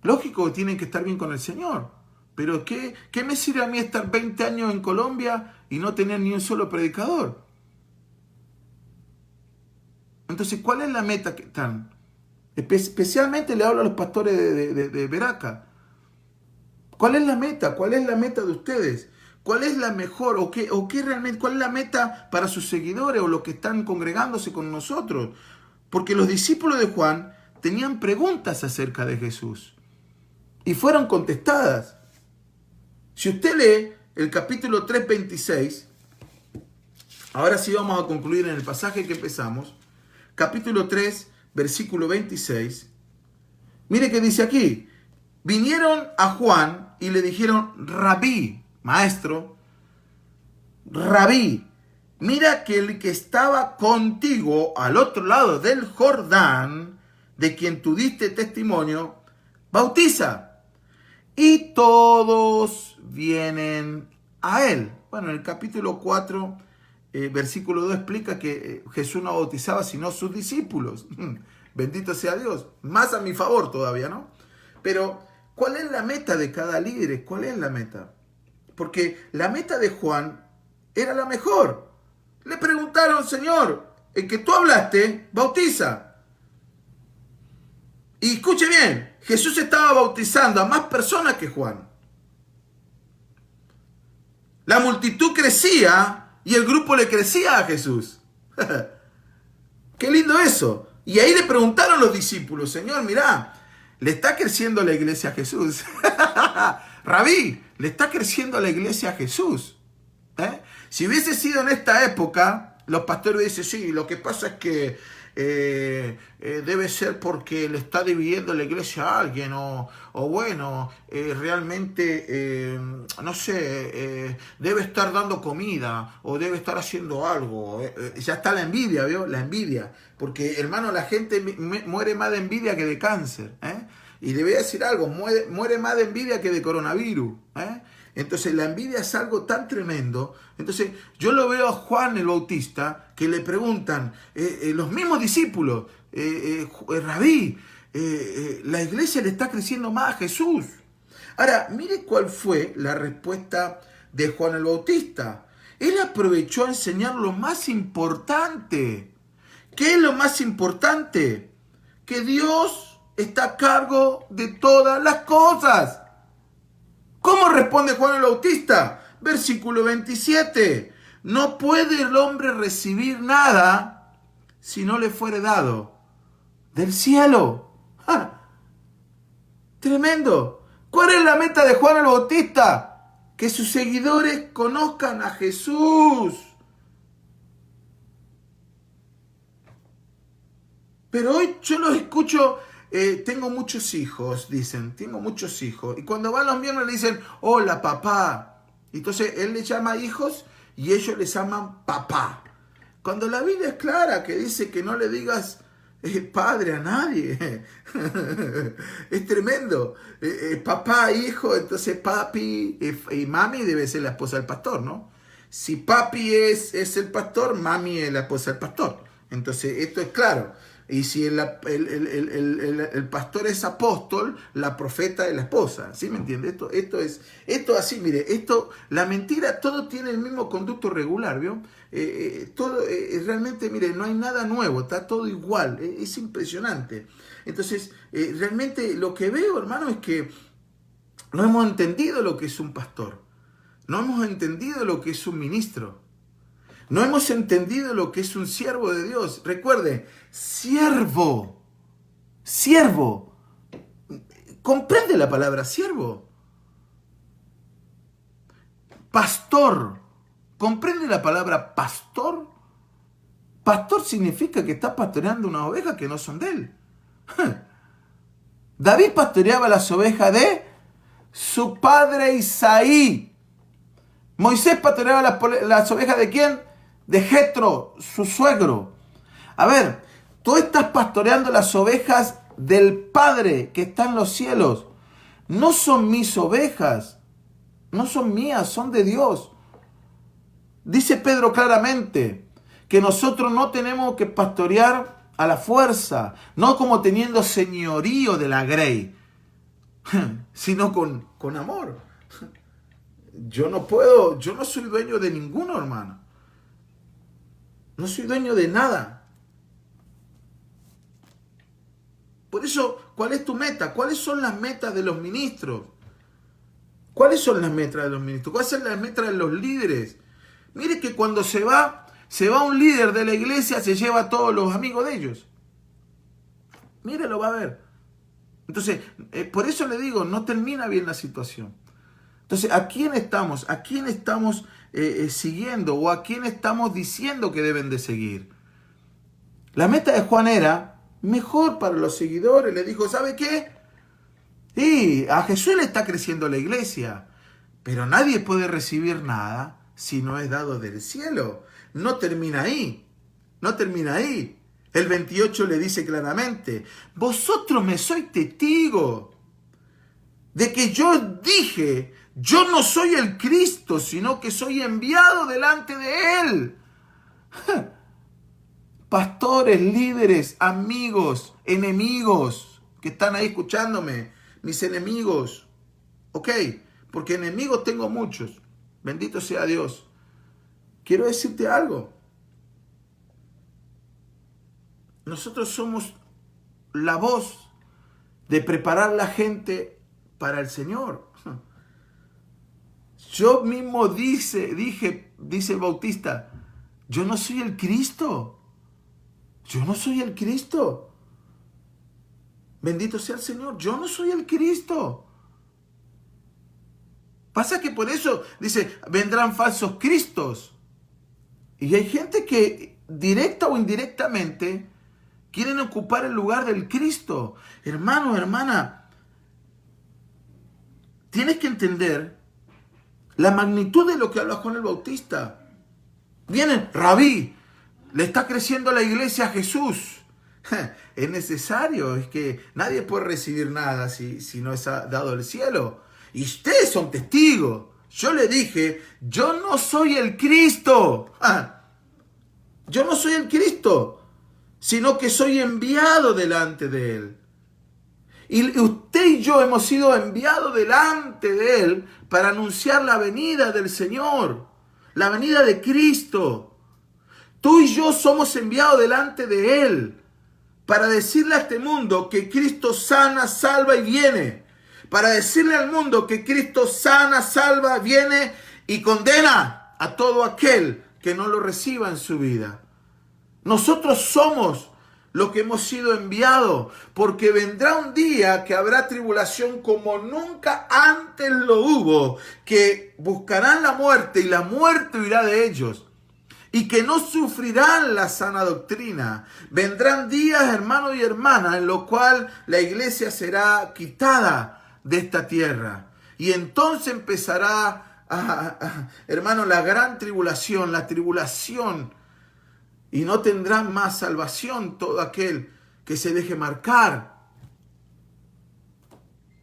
Lógico que tienen que estar bien con el Señor. Pero ¿qué me sirve a mí estar 20 años en Colombia y no tener ni un solo predicador? Entonces, ¿cuál es la meta que están? Especialmente le hablo a los pastores de Veraca. ¿Cuál es la meta? ¿Cuál es la meta de ustedes? ¿Cuál es la mejor cuál es la meta para sus seguidores o los que están congregándose con nosotros? Porque los discípulos de Juan tenían preguntas acerca de Jesús y fueron contestadas. Si usted lee el capítulo 3:26, Ahora sí vamos a concluir en el pasaje que empezamos. Capítulo 3, versículo 26. Mire que dice aquí. Vinieron a Juan y le dijeron, Rabí, maestro, Rabí, mira que el que estaba contigo al otro lado del Jordán, de quien tú diste testimonio, bautiza. Y todos vienen a él. Bueno, en el capítulo 4, versículo 2 explica que Jesús no bautizaba sino sus discípulos. Bendito sea Dios. Más a mi favor todavía, ¿no? Pero, ¿cuál es la meta de cada líder? ¿Cuál es la meta? Porque la meta de Juan era la mejor. Le preguntaron, Señor, el que tú hablaste, bautiza. Y escuche bien, Jesús estaba bautizando a más personas que Juan. La multitud crecía y el grupo le crecía a Jesús. Qué lindo eso. Y ahí le preguntaron los discípulos, Señor, mirá, le está creciendo la iglesia a Jesús. Rabí, le está creciendo la iglesia a Jesús. Si hubiese sido en esta época, los pastores dicen, sí, lo que pasa es que debe ser porque le está dividiendo la iglesia a alguien, o bueno, realmente, no sé, debe estar dando comida, o debe estar haciendo algo. Ya está la envidia, ¿vio? La envidia. Porque, hermano, la gente muere más de envidia que de cáncer. Y le voy a decir algo, muere más de envidia que de coronavirus. Entonces la envidia es algo tan tremendo. Entonces yo lo veo a Juan el Bautista, que le preguntan, los mismos discípulos, Rabí, la iglesia le está creciendo más a Jesús. Ahora, mire cuál fue la respuesta de Juan el Bautista. Él aprovechó a enseñar lo más importante. ¿Qué es lo más importante? Que Dios está a cargo de todas las cosas. ¿Cómo responde Juan el Bautista? Versículo 27. No puede el hombre recibir nada si no le fuere dado del cielo. ¡Ja! Tremendo. ¿Cuál es la meta de Juan el Bautista? Que sus seguidores conozcan a Jesús. Pero hoy yo los escucho, tengo muchos hijos, dicen, tengo muchos hijos. Y cuando van los miembros le dicen, hola papá. Entonces él les llama hijos y ellos les llaman papá. Cuando la Biblia es clara que dice que no le digas padre a nadie. Es tremendo. Papá, hijo, entonces papi y mami debe ser la esposa del pastor, ¿no? Si papi es el pastor, mami es la esposa del pastor. Entonces esto es claro. Y si el pastor es apóstol, la profeta es la esposa. ¿Sí me entiende? Esto así, mire, la mentira, todo tiene el mismo conducto regular, ¿vio? Todo, realmente, mire, no hay nada nuevo, está todo igual, es impresionante. Entonces, realmente lo que veo, hermano, es que no hemos entendido lo que es un pastor, no hemos entendido lo que es un ministro. No hemos entendido lo que es un siervo de Dios. Recuerde, siervo. ¿Comprende la palabra siervo? Pastor. ¿Comprende la palabra pastor? Pastor significa que está pastoreando unas ovejas que no son de él. David pastoreaba las ovejas de su padre Isaí. Moisés pastoreaba las ovejas ¿de quién? De Jetro, su suegro. A ver, tú estás pastoreando las ovejas del Padre que está en los cielos. No son mis ovejas, no son mías, son de Dios. Dice Pedro claramente que nosotros no tenemos que pastorear a la fuerza, no como teniendo señorío de la grey, sino con amor. Yo no soy dueño de ninguno, hermano. No soy dueño de nada. Por eso, ¿cuál es tu meta? ¿Cuáles son las metas de los ministros? ¿Cuáles son las metas de los ministros? ¿Cuáles son las metas de los líderes? Mire que cuando se va un líder de la iglesia, se lleva a todos los amigos de ellos. Mire, lo va a ver. Entonces, por eso le digo, no termina bien la situación. Entonces, ¿a quién estamos? ¿A quién estamos siguiendo? ¿O a quién estamos diciendo que deben de seguir? La meta de Juan era mejor para los seguidores. Le dijo, ¿sabe qué? Sí, a Jesús le está creciendo la iglesia, pero nadie puede recibir nada si no es dado del cielo. No termina ahí, no termina ahí. El 28 le dice claramente, vosotros me sois testigos de que yo dije, yo no soy el Cristo, sino que soy enviado delante de Él. Pastores, líderes, amigos, enemigos que están ahí escuchándome, mis enemigos, ¿ok? Porque enemigos tengo muchos, bendito sea Dios. Quiero decirte algo. Nosotros somos la voz de preparar la gente para el Señor. Yo mismo dice el Bautista, yo no soy el Cristo. Yo no soy el Cristo. Bendito sea el Señor. Yo no soy el Cristo. Pasa que por eso dice, vendrán falsos cristos. Y hay gente que directa o indirectamente quieren ocupar el lugar del Cristo. Hermano, hermana, tienes que entender la magnitud de lo que habla Juan el Bautista. Vienen, Rabí, le está creciendo la iglesia a Jesús. Es necesario, es que nadie puede recibir nada si no es dado del cielo. Y ustedes son testigos. Yo le dije, yo no soy el Cristo. Yo no soy el Cristo, sino que soy enviado delante de Él. Y usted y yo hemos sido enviados delante de Él para anunciar la venida del Señor, la venida de Cristo. Tú y yo somos enviados delante de Él para decirle a este mundo que Cristo sana, salva y viene. Para decirle al mundo que Cristo sana, salva, viene y condena a todo aquel que no lo reciba en su vida. Nosotros somos los que hemos sido enviados, porque vendrá un día que habrá tribulación como nunca antes lo hubo, que buscarán la muerte y la muerte huirá de ellos, y que no sufrirán la sana doctrina. Vendrán días, hermanos y hermanas, en los cuales la iglesia será quitada de esta tierra, y entonces empezará, hermanos, la gran tribulación, la tribulación. Y no tendrán más salvación todo aquel que se deje marcar.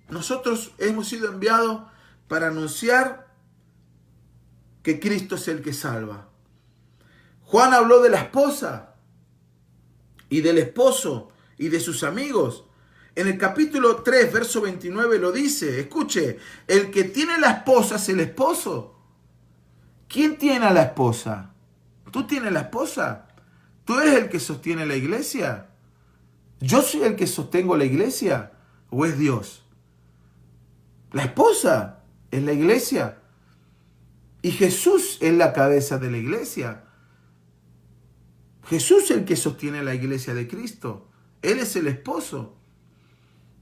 Nosotros hemos sido enviados para anunciar que Cristo es el que salva. Juan habló de la esposa y del esposo y de sus amigos. En el capítulo 3, verso 29 lo dice. Escuche, el que tiene la esposa es el esposo. ¿Quién tiene a la esposa? ¿Tú tienes la esposa? ¿Tú eres el que sostiene la iglesia? ¿Yo soy el que sostengo la iglesia? ¿O es Dios? La esposa es la iglesia. Y Jesús es la cabeza de la iglesia. Jesús es el que sostiene la iglesia de Cristo. Él es el esposo.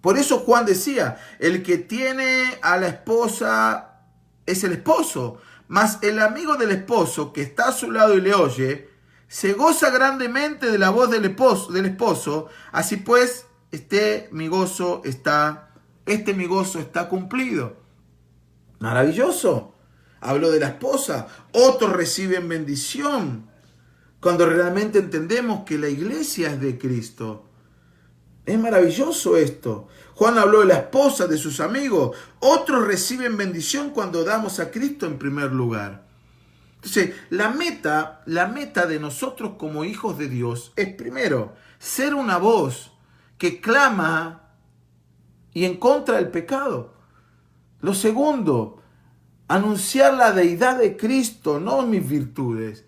Por eso Juan decía, el que tiene a la esposa es el esposo. Mas el amigo del esposo que está a su lado y le oye, se goza grandemente de la voz del esposo, así pues, mi gozo está cumplido. Maravilloso. Habló de la esposa. Otros reciben bendición cuando realmente entendemos que la iglesia es de Cristo. Es maravilloso esto. Juan habló de la esposa, de sus amigos. Otros reciben bendición cuando damos a Cristo en primer lugar. Entonces, la meta de nosotros como hijos de Dios es primero ser una voz que clama y en contra del pecado. Lo segundo, anunciar la deidad de Cristo, no mis virtudes.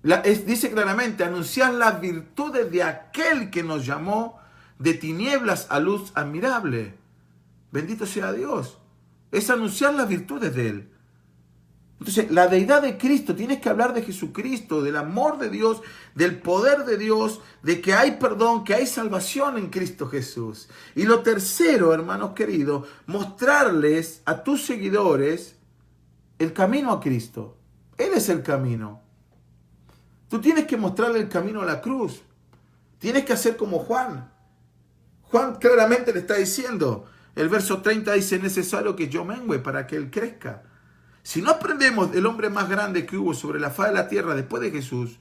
Dice claramente, anunciar las virtudes de aquel que nos llamó de tinieblas a luz admirable. Bendito sea Dios. Es anunciar las virtudes de Él. Entonces, la deidad de Cristo, tienes que hablar de Jesucristo, del amor de Dios, del poder de Dios, de que hay perdón, que hay salvación en Cristo Jesús. Y lo tercero, hermanos queridos, mostrarles a tus seguidores el camino a Cristo. Él es el camino. Tú tienes que mostrarle el camino a la cruz. Tienes que hacer como Juan. Juan claramente le está diciendo, el verso 30 dice, es necesario que yo mengüe para que Él crezca. Si no aprendemos del hombre más grande que hubo sobre la faz de la tierra después de Jesús,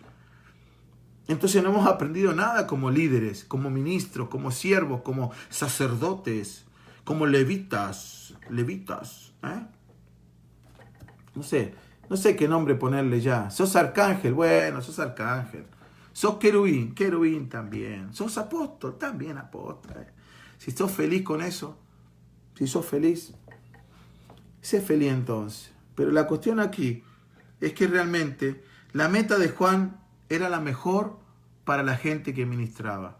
entonces no hemos aprendido nada como líderes, como ministros, como siervos, como sacerdotes, como levitas. No sé qué nombre ponerle ya. Sos arcángel, bueno, sos arcángel. Sos querubín también. Sos apóstol, también apóstol. Si sos feliz con eso, si sos feliz, sé feliz entonces. Pero la cuestión aquí es que realmente la meta de Juan era la mejor para la gente que ministraba.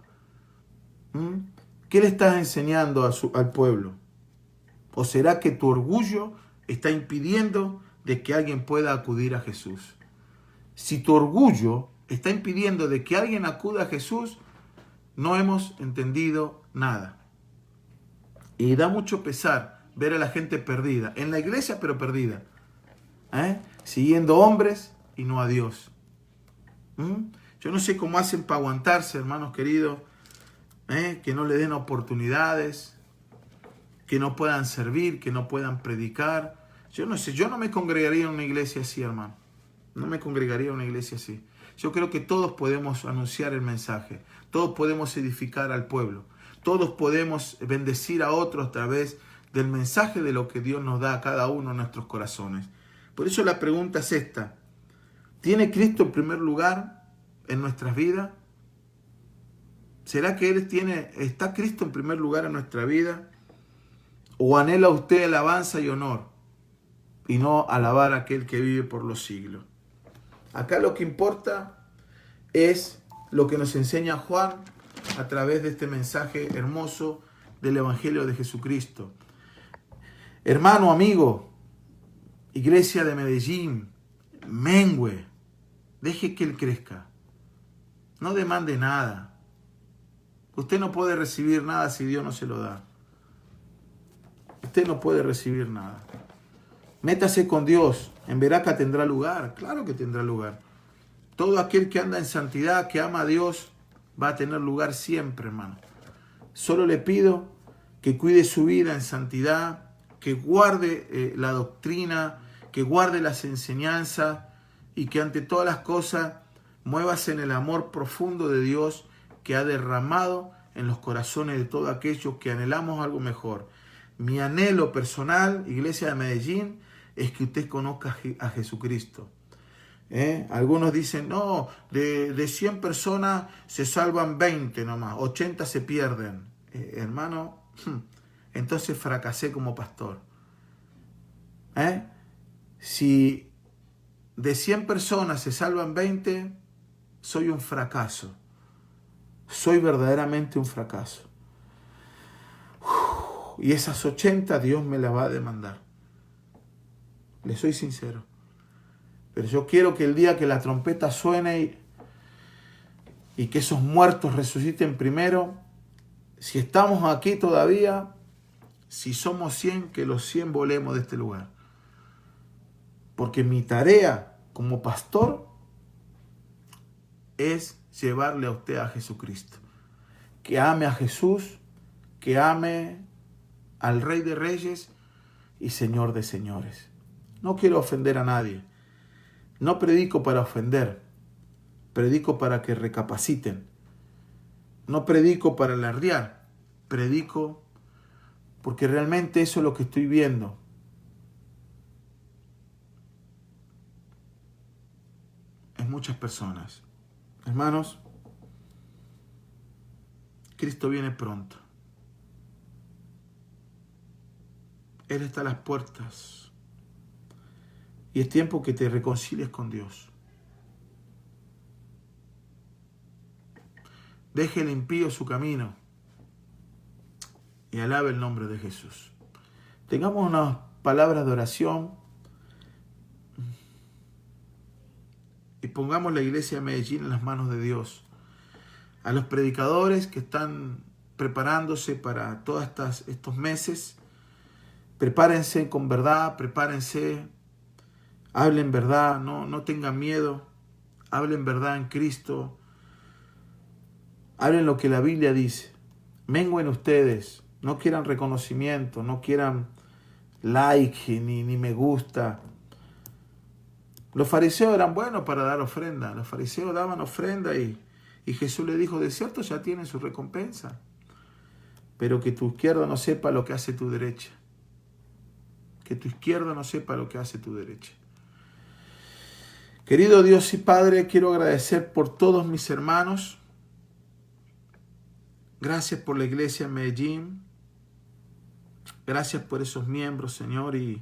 ¿Qué le estás enseñando al pueblo? ¿O será que tu orgullo está impidiendo de que alguien pueda acudir a Jesús? Si tu orgullo está impidiendo de que alguien acuda a Jesús, no hemos entendido nada. Y da mucho pesar ver a la gente perdida, en la iglesia pero perdida, siguiendo hombres y no a Dios. Yo no sé cómo hacen para aguantarse, hermanos queridos, que no le den oportunidades, que no puedan servir, que no puedan predicar. Yo no sé, yo no me congregaría en una iglesia así, hermano. No me congregaría en una iglesia así. Yo creo que todos podemos anunciar el mensaje, todos podemos edificar al pueblo, todos podemos bendecir a otros a través del mensaje de lo que Dios nos da a cada uno en nuestros corazones. Por eso la pregunta es esta: ¿tiene Cristo en primer lugar en nuestras vidas? ¿Será que está Cristo en primer lugar en nuestra vida? ¿O anhela usted alabanza y honor y no alabar a aquel que vive por los siglos? Acá lo que importa es lo que nos enseña Juan a través de este mensaje hermoso del Evangelio de Jesucristo. Hermano, amigo, iglesia de Medellín, mengüe, deje que Él crezca. No demande nada. Usted no puede recibir nada si Dios no se lo da. Usted no puede recibir nada. Métase con Dios. En Veraca tendrá lugar. Claro que tendrá lugar. Todo aquel que anda en santidad, que ama a Dios, va a tener lugar siempre, hermano. Solo le pido que cuide su vida en santidad, que guarde la doctrina, que guarde las enseñanzas y que ante todas las cosas muévase en el amor profundo de Dios que ha derramado en los corazones de todos aquellos que anhelamos algo mejor. Mi anhelo personal, Iglesia de Medellín, es que usted conozca a Jesucristo. Algunos dicen, no, de 100 personas se salvan 20 nomás, 80 se pierden. Hermano, entonces fracasé como pastor. Si de 100 personas se salvan 20, soy un fracaso. Soy verdaderamente un fracaso. Y esas 80 Dios me las va a demandar. Le soy sincero. Pero yo quiero que el día que la trompeta suene y que esos muertos resuciten primero, si estamos aquí todavía, si somos 100, que los 100 volemos de este lugar. Porque mi tarea como pastor es llevarle a usted a Jesucristo. Que ame a Jesús, que ame al Rey de Reyes y Señor de Señores. No quiero ofender a nadie. No predico para ofender. Predico para que recapaciten. No predico para alardear. Predico porque realmente eso es lo que estoy viendo. En muchas personas. Hermanos, Cristo viene pronto. Él está a las puertas. Y es tiempo que te reconcilies con Dios. Deje el impío su camino y alabe el nombre de Jesús. Tengamos unas palabras de oración. y pongamos la iglesia de Medellín en las manos de Dios. A los predicadores que están preparándose para todos estos meses, prepárense con verdad, prepárense, hablen verdad, no tengan miedo, hablen verdad en Cristo, hablen lo que la Biblia dice. Menguen ustedes, no quieran reconocimiento, no quieran like ni me gusta. Los fariseos eran buenos para dar ofrenda, los fariseos daban ofrenda y Jesús le dijo, de cierto ya tienen su recompensa, pero que tu izquierda no sepa lo que hace tu derecha. Que tu izquierda no sepa lo que hace tu derecha. Querido Dios y Padre, quiero agradecer por todos mis hermanos. Gracias por la iglesia en Medellín. Gracias por esos miembros, Señor. Y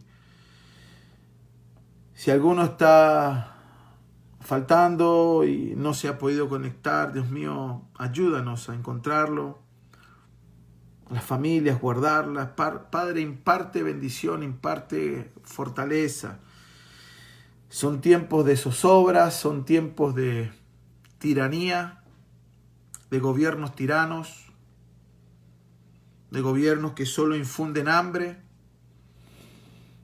si alguno está faltando y no se ha podido conectar, Dios mío, ayúdanos a encontrarlo. Las familias, guardarlas. Padre, imparte bendición, imparte fortaleza. Son tiempos de zozobra, son tiempos de tiranía, de gobiernos tiranos, de gobiernos que solo infunden hambre,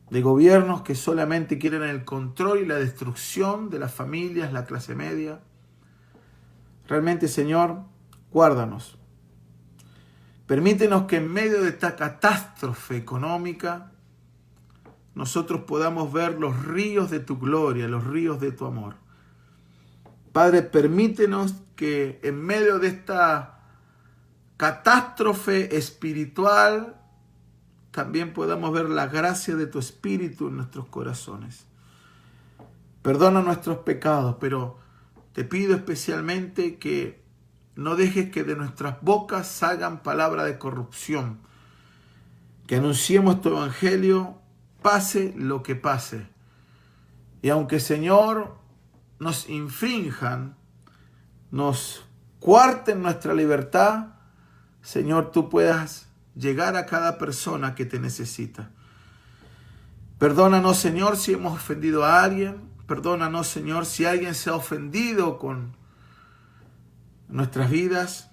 de gobiernos que solamente quieren el control y la destrucción de las familias, la clase media. Realmente, Señor, guárdanos. Permítenos que en medio de esta catástrofe económica nosotros podamos ver los ríos de tu gloria, los ríos de tu amor. Padre, permítenos que en medio de esta catástrofe espiritual también podamos ver la gracia de tu Espíritu en nuestros corazones. Perdona nuestros pecados, pero te pido especialmente que no dejes que de nuestras bocas salgan palabras de corrupción. Que anunciemos tu evangelio, pase lo que pase. Y aunque, Señor, nos infrinjan, nos cuarten nuestra libertad, Señor, tú puedas llegar a cada persona que te necesita. Perdónanos, Señor, si hemos ofendido a alguien. Perdónanos, Señor, si alguien se ha ofendido con nuestras vidas.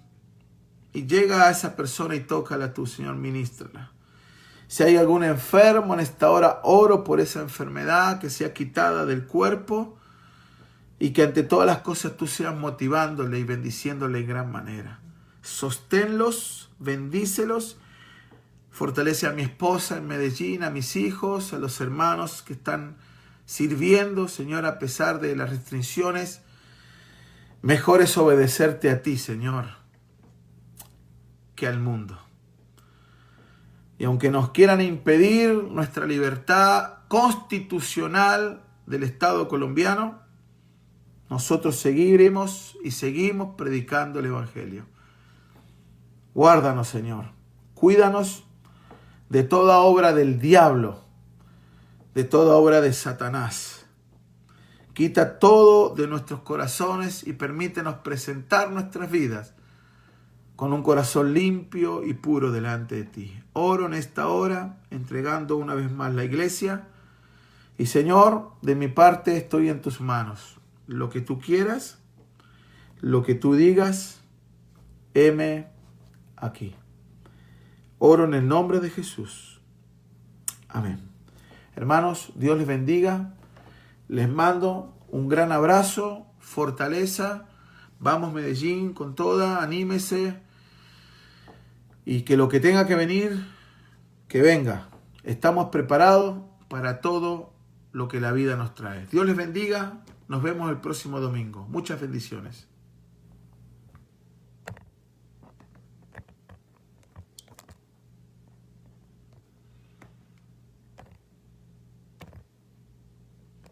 Y llega a esa persona y tócala tú, Señor, ministrala. Si hay algún enfermo en esta hora, oro por esa enfermedad que sea quitada del cuerpo y que ante todas las cosas tú seas motivándole y bendiciéndole en gran manera. Sosténlos, bendícelos, fortalece a mi esposa en Medellín, a mis hijos, a los hermanos que están sirviendo, Señor, a pesar de las restricciones. Mejor es obedecerte a ti, Señor, que al mundo. Y aunque nos quieran impedir nuestra libertad constitucional del Estado colombiano, nosotros seguiremos y seguimos predicando el Evangelio. Guárdanos, Señor. Cuídanos de toda obra del diablo, de toda obra de Satanás. Quita todo de nuestros corazones y permítenos presentar nuestras vidas con un corazón limpio y puro delante de ti. Oro en esta hora, entregando una vez más la iglesia. Y Señor, de mi parte estoy en tus manos. Lo que tú quieras, lo que tú digas, heme aquí. Oro en el nombre de Jesús. Amén. Hermanos, Dios les bendiga. Les mando un gran abrazo, fortaleza. Vamos Medellín con toda, anímese. Y que lo que tenga que venir, que venga. Estamos preparados para todo lo que la vida nos trae. Dios les bendiga. Nos vemos el próximo domingo. Muchas bendiciones.